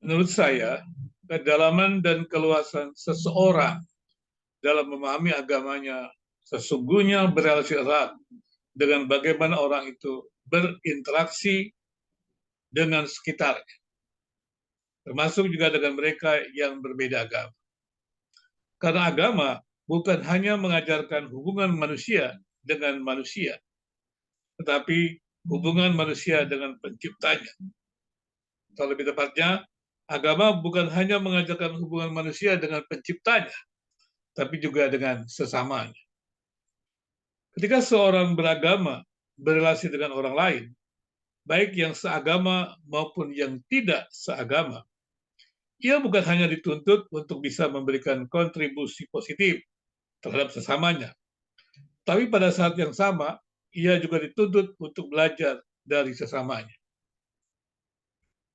Menurut saya, kedalaman dan keluasan seseorang dalam memahami agamanya sesungguhnya berrelasi erat dengan bagaimana orang itu berinteraksi dengan sekitar, termasuk juga dengan mereka yang berbeda agama. Karena agama bukan hanya mengajarkan hubungan manusia dengan manusia, tetapi hubungan manusia dengan penciptanya. Atau lebih tepatnya, agama bukan hanya mengajarkan hubungan manusia dengan penciptanya, tapi juga dengan sesamanya. Ketika seorang beragama berrelasi dengan orang lain, baik yang seagama maupun yang tidak seagama, ia bukan hanya dituntut untuk bisa memberikan kontribusi positif terhadap sesamanya, tapi pada saat yang sama, ia juga dituntut untuk belajar dari sesamanya.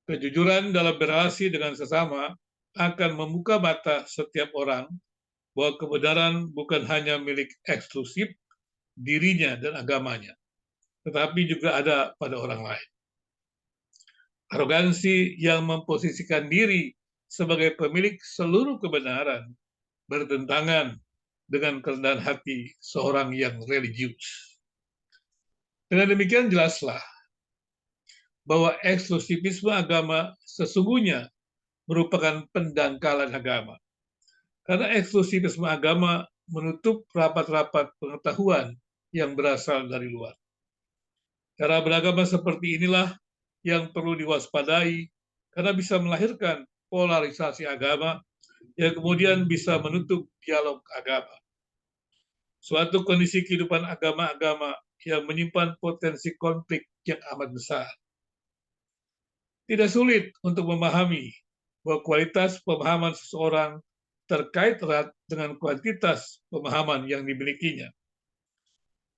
Kejujuran dalam berrelasi dengan sesama akan membuka mata setiap orang bahwa kebenaran bukan hanya milik eksklusif dirinya dan agamanya, tetapi juga ada pada orang lain. Arogansi yang memposisikan diri sebagai pemilik seluruh kebenaran bertentangan dengan kerendahan hati seorang yang religius. Dengan demikian jelaslah bahwa eksklusivisme agama sesungguhnya merupakan pendangkalan agama. Karena eksklusivisme agama menutup rapat-rapat pengetahuan yang berasal dari luar. Cara beragama seperti inilah yang perlu diwaspadai karena bisa melahirkan polarisasi agama yang kemudian bisa menutup dialog agama. Suatu kondisi kehidupan agama-agama yang menyimpan potensi konflik yang amat besar. Tidak sulit untuk memahami bahwa kualitas pemahaman seseorang terkait erat dengan kuantitas pemahaman yang dimilikinya.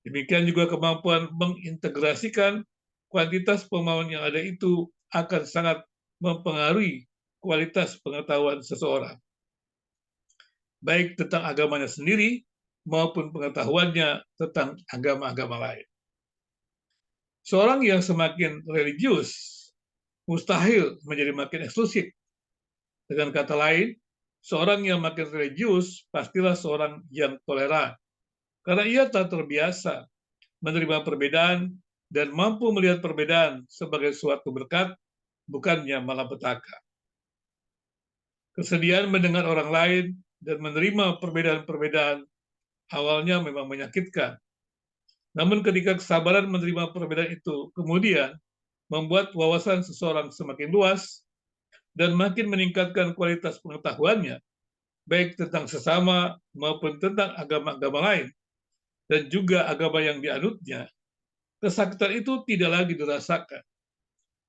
Demikian juga kemampuan mengintegrasikan kuantitas pemahaman yang ada itu akan sangat mempengaruhi kualitas pengetahuan seseorang, baik tentang agamanya sendiri maupun pengetahuannya tentang agama-agama lain. Seorang yang semakin religius mustahil menjadi makin eksklusif. Dengan kata lain, seorang yang makin religius pastilah seorang yang toleran, karena ia tak terbiasa menerima perbedaan dan mampu melihat perbedaan sebagai suatu berkat, bukannya malapetaka. Kesediaan mendengar orang lain dan menerima perbedaan-perbedaan awalnya memang menyakitkan. Namun ketika kesabaran menerima perbedaan itu kemudian membuat wawasan seseorang semakin luas dan makin meningkatkan kualitas pengetahuannya, baik tentang sesama maupun tentang agama-agama lain, dan juga agama yang dianutnya, kesakitan itu tidak lagi dirasakan.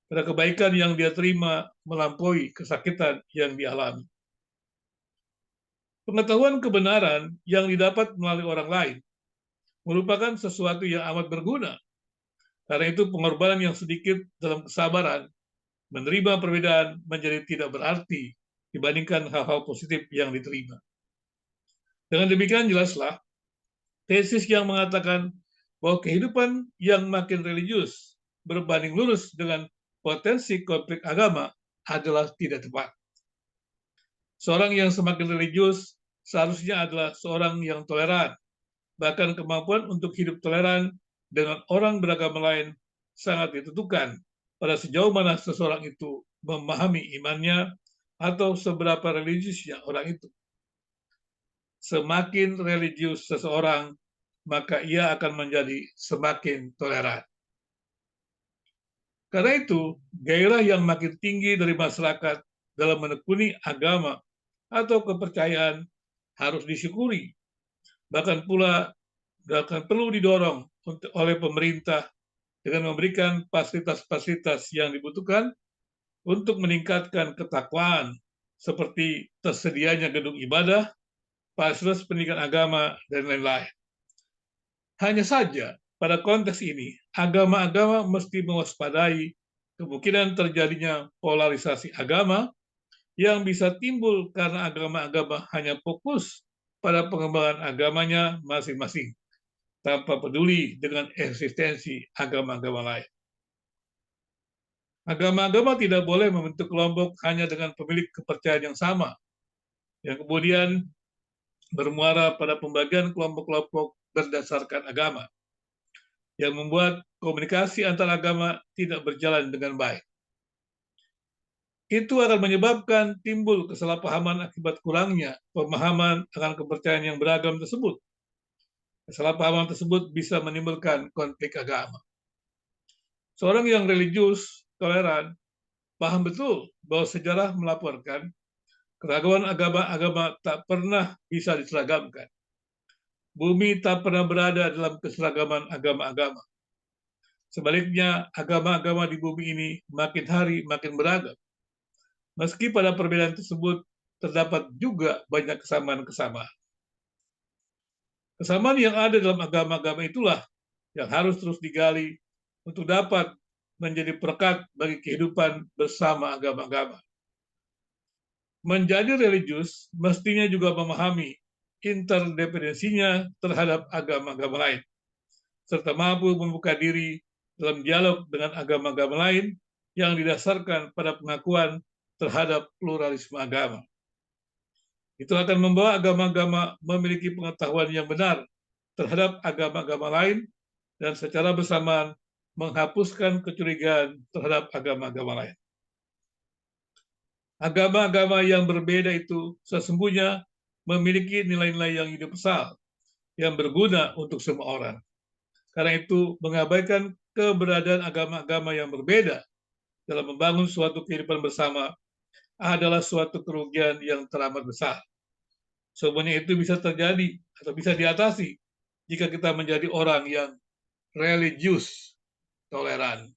Karena kebaikan yang dia terima melampaui kesakitan yang dialami. Pengetahuan kebenaran yang didapat melalui orang lain merupakan sesuatu yang amat berguna. Karena itu pengorbanan yang sedikit dalam kesabaran menerima perbedaan menjadi tidak berarti dibandingkan hal-hal positif yang diterima. Dengan demikian jelaslah tesis yang mengatakan bahwa kehidupan yang makin religius berbanding lurus dengan potensi konflik agama adalah tidak tepat. Seorang yang semakin religius seharusnya adalah seorang yang toleran. Bahkan kemampuan untuk hidup toleran dengan orang beragama lain sangat ditentukan pada sejauh mana seseorang itu memahami imannya atau seberapa religiusnya orang itu. Semakin religius seseorang, maka ia akan menjadi semakin toleran. Karena itu, gairah yang makin tinggi dari masyarakat dalam menekuni agama atau kepercayaan harus disyukuri. Bahkan pula akan perlu didorong oleh pemerintah dengan memberikan fasilitas-fasilitas yang dibutuhkan untuk meningkatkan ketakwaan seperti tersedianya gedung ibadah, fasilitas pendidikan agama, dan lain-lain. Hanya saja, pada konteks ini, agama-agama mesti mewaspadai kemungkinan terjadinya polarisasi agama yang bisa timbul karena agama-agama hanya fokus pada pengembangan agamanya masing-masing, tanpa peduli dengan eksistensi agama-agama lain. Agama-agama tidak boleh membentuk kelompok hanya dengan pemilik kepercayaan yang sama, yang kemudian bermuara pada pembagian kelompok-kelompok berdasarkan agama, yang membuat komunikasi antar agama tidak berjalan dengan baik. Itu akan menyebabkan timbul kesalahpahaman akibat kurangnya pemahaman akan kepercayaan yang beragam tersebut. Kesalahpahaman tersebut bisa menimbulkan konflik agama. Seorang yang religius, toleran, paham betul bahwa sejarah melaporkan keragaman agama-agama tak pernah bisa diseragamkan. Bumi tak pernah berada dalam keseragaman agama-agama. Sebaliknya, agama-agama di bumi ini makin hari makin beragam. Meski pada perbedaan tersebut terdapat juga banyak kesamaan-kesamaan. Kesamaan yang ada dalam agama-agama itulah yang harus terus digali untuk dapat menjadi perekat bagi kehidupan bersama agama-agama. Menjadi religius mestinya juga memahami interdependensinya terhadap agama-agama lain, serta mampu membuka diri dalam dialog dengan agama-agama lain yang didasarkan pada pengakuan terhadap pluralisme agama. Itu akan membawa agama-agama memiliki pengetahuan yang benar terhadap agama-agama lain dan secara bersamaan menghapuskan kecurigaan terhadap agama-agama lain. Agama-agama yang berbeda itu sesungguhnya memiliki nilai-nilai yang universal, yang berguna untuk semua orang. Karena itu, mengabaikan keberadaan agama-agama yang berbeda dalam membangun suatu kehidupan bersama adalah suatu kerugian yang teramat besar. Semuanya itu bisa terjadi atau bisa diatasi jika kita menjadi orang yang religius, toleran.